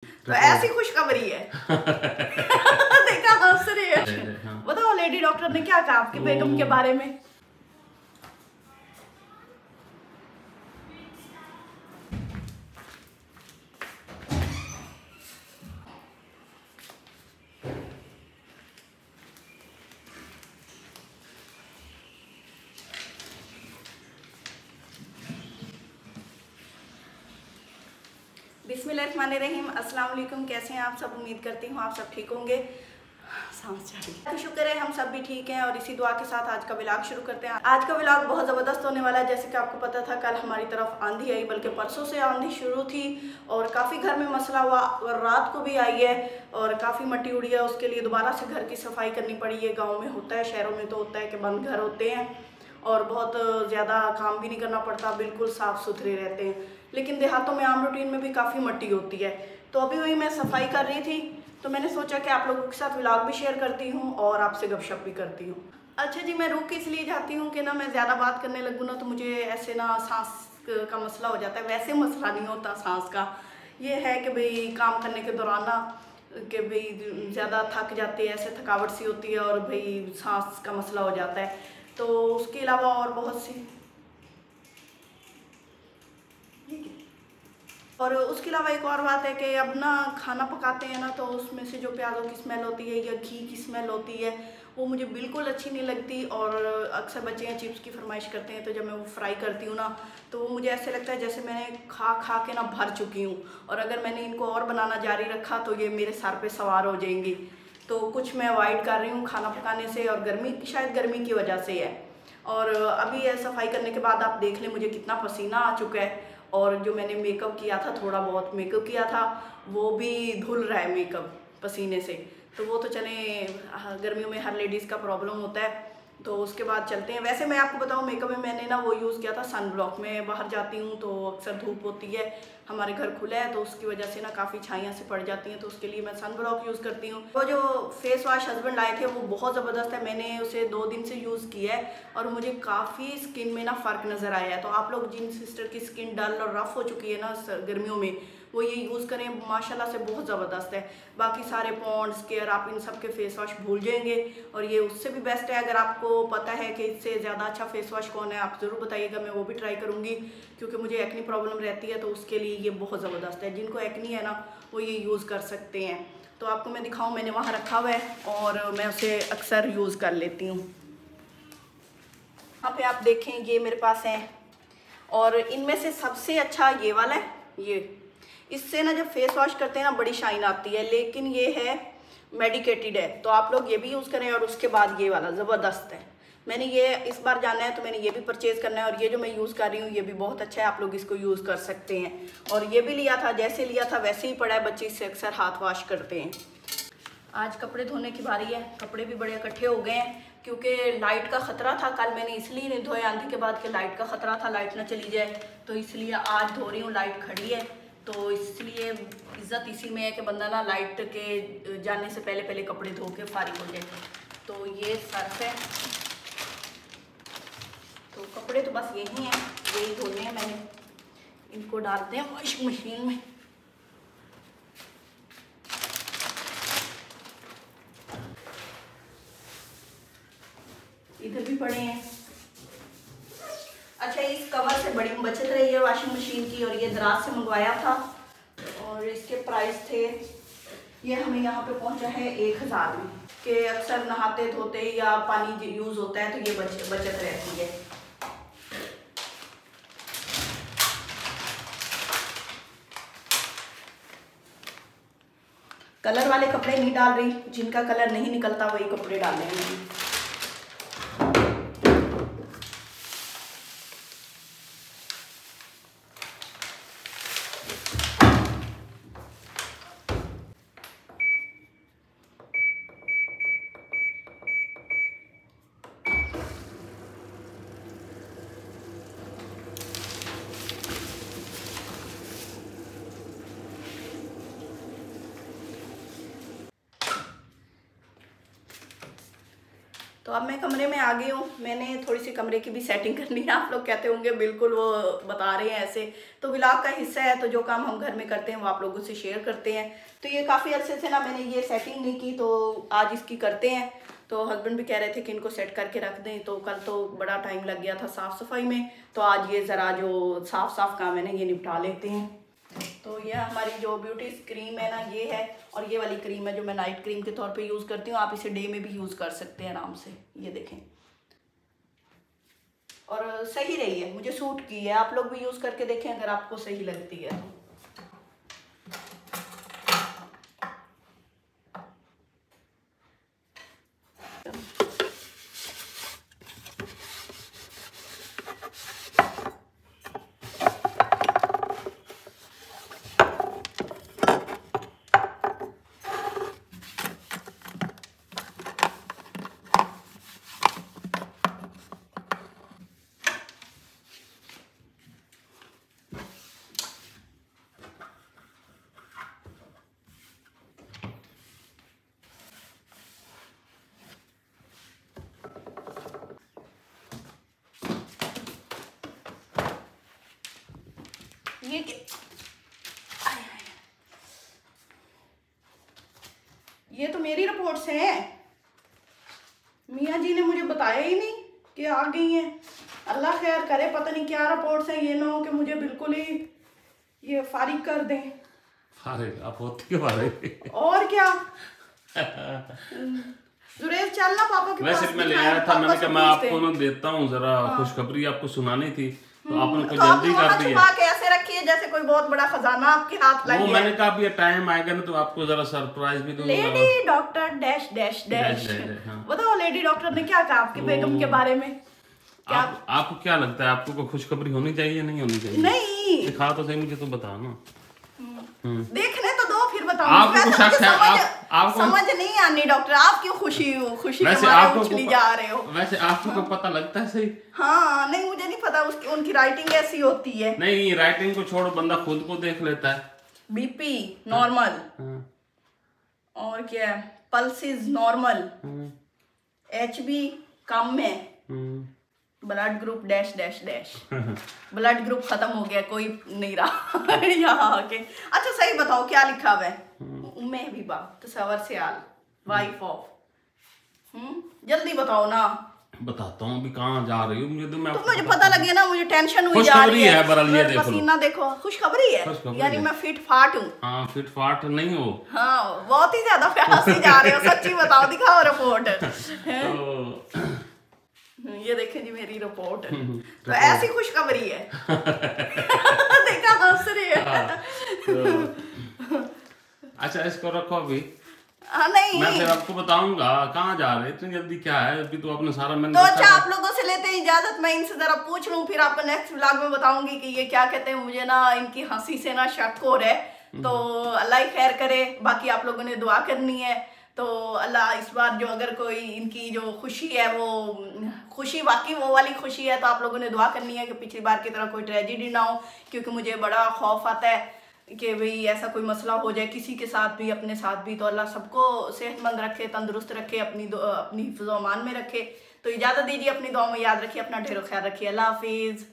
तो ऐसी खुशखबरी है। देखा हंस रहे हैं। बताओ लेडी डॉक्टर ने क्या कहा आपकी बेगम के बारे में? बिस्मिल्लाहिर्रहमानिर्रहीम। अस्सलाम वालेकुम। कैसे हैं आप सब? उम्मीद करती हूँ आप सब ठीक होंगे। सांस चढ़ी तो शुक्र है हम सब भी ठीक हैं। और इसी दुआ के साथ आज का व्लॉग शुरू करते हैं। आज का व्लॉग बहुत ज़बरदस्त होने वाला है। जैसे कि आपको पता था कल हमारी तरफ आंधी आई, बल्कि परसों से आंधी शुरू थी और काफ़ी घर में मसला हुआ और रात को भी आई है और काफ़ी मट्टी उड़ी है। उसके लिए दोबारा से घर की सफाई करनी पड़ी है। गाँव में होता है, शहरों में तो होता है कि बंद घर होते हैं और बहुत ज़्यादा काम भी नहीं करना पड़ता, बिल्कुल साफ़ सुथरे रहते हैं। लेकिन देहातों में आम रूटीन में भी काफ़ी मट्टी होती है। तो अभी वही मैं सफाई कर रही थी तो मैंने सोचा कि आप लोगों के साथ व्लॉग भी शेयर करती हूँ और आपसे गपशप भी करती हूँ। अच्छा जी, मैं रुक इसलिए जाती हूँ कि ना मैं ज़्यादा बात करने लगूँ ना तो मुझे ऐसे ना सांस का मसला हो जाता है। वैसे मसला नहीं होता सांस का, ये है कि भाई काम करने के दौरान ना कि भाई ज़्यादा थक जाते हैं, ऐसे थकावट सी होती है और भाई सांस का मसला हो जाता है। तो उसके अलावा और बहुत सी और उसके अलावा एक और बात है कि अब ना खाना पकाते हैं ना तो उसमें से जो प्याज़ों की स्मेल होती है या घी की स्मेल होती है वो मुझे बिल्कुल अच्छी नहीं लगती। और अक्सर बच्चे हैं चिप्स की फरमाइश करते हैं तो जब मैं वो फ्राई करती हूँ ना तो वो मुझे ऐसे लगता है जैसे मैंने खा खा के ना भर चुकी हूँ और अगर मैंने इनको और बनाना जारी रखा तो ये मेरे सर पे सवार हो जाएंगी। तो कुछ मैं अवॉइड कर रही हूँ खाना पकाने से और गर्मी, शायद गर्मी की वजह से है। और अभी ये सफाई करने के बाद आप देख लें मुझे कितना पसीना आ चुका है और जो मैंने मेकअप किया था, थोड़ा बहुत मेकअप किया था, वो भी धुल रहा है मेकअप पसीने से। तो वो तो चले, गर्मियों में हर लेडीज़ का प्रॉब्लम होता है। तो उसके बाद चलते हैं। वैसे मैं आपको बताऊं मेकअप में मैंने ना वो यूज़ किया था सन ब्लॉक। मैं बाहर जाती हूँ तो अक्सर धूप होती है, हमारे घर खुला है तो उसकी वजह से ना काफ़ी छाइयाँ से पड़ जाती हैं, तो उसके लिए मैं सन ब्लॉक यूज़ करती हूँ। वो जो फेस वॉश हस्बैंड लाए थे वो बहुत ज़बरदस्त है, मैंने उसे 2 दिन से यूज़ किया है और मुझे काफ़ी स्किन में ना फ़र्क नज़र आया है। तो आप लोग जिन सिस्टर की स्किन डल और रफ़ हो चुकी है ना गर्मियों में, वो ये यूज़ करें, माशाल्लाह से बहुत ज़बरदस्त है। बाकी सारे पॉन्ड्स केयर आप इन सब के फेस वॉश भूल जाएंगे और ये उससे भी बेस्ट है। अगर आपको पता है कि इससे ज़्यादा अच्छा फेस वॉश कौन है आप ज़रूर बताइएगा, मैं वो भी ट्राई करूँगी क्योंकि मुझे एक्नी प्रॉब्लम रहती है तो उसके लिए ये बहुत ज़बरदस्त है। जिनको एक्नी है ना वो ये यूज़ कर सकते हैं। तो आपको मैं दिखाऊँ, मैंने वहाँ रखा हुआ है और मैं उसे अक्सर यूज़ कर लेती हूँ। यहाँ पे आप देखें ये मेरे पास है और इनमें से सबसे अच्छा ये वाला है। ये इससे ना जब फेस वॉश करते हैं ना बड़ी शाइन आती है, लेकिन ये है मेडिकेटेड है तो आप लोग ये भी यूज़ करें। और उसके बाद ये वाला ज़बरदस्त है, मैंने ये इस बार जाना है तो मैंने ये भी परचेज़ करना है और ये जो मैं यूज़ कर रही हूँ ये भी बहुत अच्छा है, आप लोग इसको यूज़ कर सकते हैं। और ये भी लिया था, जैसे लिया था वैसे ही पड़ा है, बच्चे इससे अक्सर हाथ वॉश करते हैं। आज कपड़े धोने की बारी है, कपड़े भी बड़े इकट्ठे हो गए हैं क्योंकि लाइट का ख़तरा था। कल मैंने इसलिए नहीं धोए आंधी के बाद कि लाइट का ख़तरा था, लाइट ना चली जाए, तो इसलिए आज धो रही हूँ। लाइट खड़ी है तो इसलिए इज़्ज़त इसी में है कि बंदा ना लाइट के जाने से पहले पहले कपड़े धो के फारिग हो जाए। तो ये सर्फ है, तो कपड़े तो बस यही हैं, यही धोने हैं मैंने। इनको डालते हैं वॉशिंग मशीन में। इधर भी पड़े हैं। अच्छा, इस कवर से बड़ी बचत रही है वॉशिंग मशीन की और ये दराज से मंगवाया था और इसके प्राइस थे, ये हमें यहाँ पे पहुँचा है 1000 में। कि अक्सर नहाते धोते या पानी यूज़ होता है तो ये बचत रहती है। कलर वाले कपड़े नहीं डाल रही, जिनका कलर नहीं निकलता वही कपड़े डालने हैं। तो अब मैं कमरे में आ गई हूँ। मैंने थोड़ी सी कमरे की भी सेटिंग करनी है। आप लोग कहते होंगे बिल्कुल वो बता रहे हैं ऐसे, तो व्लॉग का हिस्सा है, तो जो काम हम घर में करते हैं वो आप लोगों से शेयर करते हैं। तो ये काफ़ी अरसे से ना मैंने ये सेटिंग नहीं की, तो आज इसकी करते हैं। तो हस्बैंड भी कह रहे थे कि इनको सेट करके रख दें, तो कल तो बड़ा टाइम लग गया था साफ़ सफाई में, तो आज ये ज़रा जो साफ़ काम है ना ये निपटा लेते हैं। तो ये हमारी जो ब्यूटी क्रीम है ना ये है, और ये वाली क्रीम है जो मैं नाइट क्रीम के तौर पे यूज़ करती हूँ। आप इसे डे में भी यूज़ कर सकते हैं आराम से, ये देखें। और सही रही है, मुझे सूट की है। आप लोग भी यूज़ करके देखें अगर आपको सही लगती है तो। ये तो मेरी रिपोर्ट्स हैं, मियाँ जी ने मुझे बताया ही नहीं कि आ गई हैं। अल्लाह खैर करे, पता नहीं क्या रिपोर्ट्स हैं, ये ना हो कि मुझे बिल्कुल ही ये फारिग कर दें। फारिग आप होती हो फारिग और क्या। जुरेज चलना पापा के पास। वैसे मैं ले आया था, मैंने कहा मैं आपको ना देता हूँ जरा खुशखबरी आपको सुनानी थी, तो आपने कुछ जल्दी कर दी है। कैसे रखी है जैसे कोई बहुत बड़ा खजाना आपके हाथ लग गया। वो मैंने कहा अभी टाइम आएगा ना तो आपको जरा सरप्राइज भी दूंगा। Lady doctor dash dash dash, बताओ लेडी डॉक्टर ने क्या कहा आपकी बेगम के बारे में? आपको क्या लगता है, आपको कोई खुशखबरी होनी चाहिए नहीं होनी चाहिए? नहीं दिखा तो सही, मुझे तो बता ना। देखने तो दो फिर बताऊंगी। आपको शक है, आपको समझ नहीं आनी डॉक्टर, आप क्यों खुशी वैसे के आपको उछली जा रहे हो? वैसे आपको को पता लगता है सही? हाँ नहीं मुझे नहीं पता उसकी उनकी राइटिंग ऐसी होती है। नहीं राइटिंग को छोड़ो, बंदा खुद को देख लेता है। बीपी नॉर्मल, और क्या है, पल्सेस नॉर्मल, एचबी कम है, blood group dash dash dash. Blood group खत्म हो गया, कोई नहीं रहा यहाँ आके। अच्छा सही बताओ क्या लिखा हुआ है? उम्मे हबीबा तसव्वुर से आल, वाइफ ऑफ। जल्दी बताओ ना। बताता हूँ, अभी कहाँ जा रही हो मुझे तो मैं तो मुझे पता लगे ना, मुझे टेंशन हुई जा रही है। बरल ये देखो, पसीना देखो, खुशखबरी है, यानी मैं फिट फाट हूँ। हाँ फिट फाट नहीं हो। हाँ बहुत ही ज्यादा प्यास से जा रहे हो, सच्ची बताओ, दिखाओ रिपोर्ट। ये देखें जी मेरी रिपोर्ट। तो ऐसी खुशखबरी है। देखा हंस रही है। अच्छा इसको रखो अभी। नहीं मैं फिर आपको बताऊंगा कहाँ जा रहे, इतनी जल्दी क्या है, अभी तो आपने सारा मैंने तो अच्छा आप लोगों से लेते हैं इजाजत, मैं इनसे जरा पूछ लूं, फिर आपको नेक्स्ट व्लॉग में बताऊंगी कि ये क्या कहते हैं। मुझे ना इनकी हंसी से ना शक हो रहा है, तो अल्लाह ही खैर करे। बाकी आप लोगों ने दुआ करनी है, तो अल्लाह इस बार जो अगर कोई इनकी जो खुशी है वो खुशी वाकई वो वाली खुशी है, तो आप लोगों ने दुआ करनी है कि पिछली बार की तरह कोई ट्रेजेडी ना हो, क्योंकि मुझे बड़ा खौफ आता है कि भाई ऐसा कोई मसला हो जाए किसी के साथ भी, अपने साथ भी। तो अल्लाह सबको सेहतमंद रखे, तंदुरुस्त रखे, अपनी हिफ्ज़-ओ-अमान में रखे। तो इजाज़त दीजिए, अपनी दुआ में याद रखिए, अपना ढेरों ख्याल रखिए। अल्लाह हाफिज़।